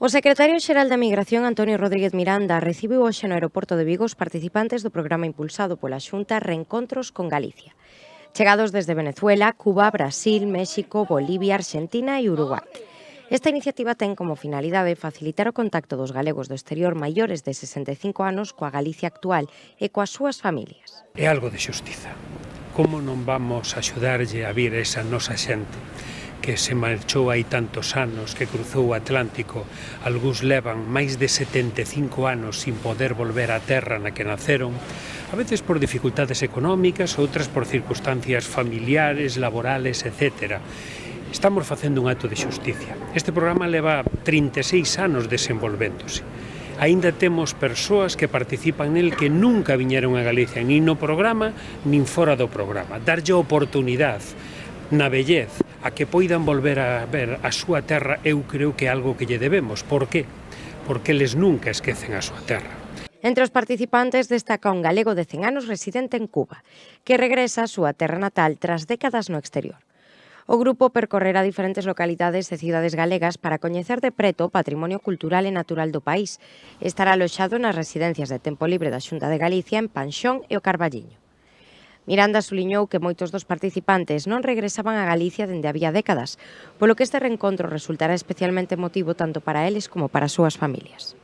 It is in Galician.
O secretario xeral da Migración, Antonio Rodríguez Miranda, recibiu hoxe no aeroporto de Vigo os participantes do programa impulsado pola Xunta Reencontros con Galicia, chegados desde Venezuela, Cuba, Brasil, México, Bolivia, Arxentina e Uruguai. Esta iniciativa ten como finalidade facilitar o contacto dos galegos do exterior maiores de 65 anos coa Galicia actual e coas súas familias. É algo de xustiza. Como non vamos axudarlle a vir esa nosa xente que se marchou hai tantos anos, que cruzou o Atlántico, algúns levan máis de 75 anos sin poder volver á terra na que naceron, a veces por dificultades económicas, outras por circunstancias familiares, laborales, etc. Estamos facendo un acto de xusticia. Este programa leva 36 anos desenvolvéndose. Aínda temos persoas que participan nel que nunca viñeron a Galicia, nin no programa, nin fora do programa. Darlle oportunidade, na vellez, a que poidan volver a ver a súa terra, eu creo que é algo que lle debemos. Por qué? Porque eles nunca esquecen a súa terra. Entre os participantes destaca un galego de 100 anos residente en Cuba, que regresa á súa terra natal tras décadas no exterior. O grupo percorrerá diferentes localidades e cidades galegas para coñecer de preto o patrimonio cultural e natural do país. Estará aloxado nas residencias de tempo libre da Xunta de Galicia en Panxón e o Carballiño. Miranda suliñou que moitos dos participantes non regresaban a Galicia dende había décadas, polo que este reencontro resultará especialmente emotivo tanto para eles como para as súas familias.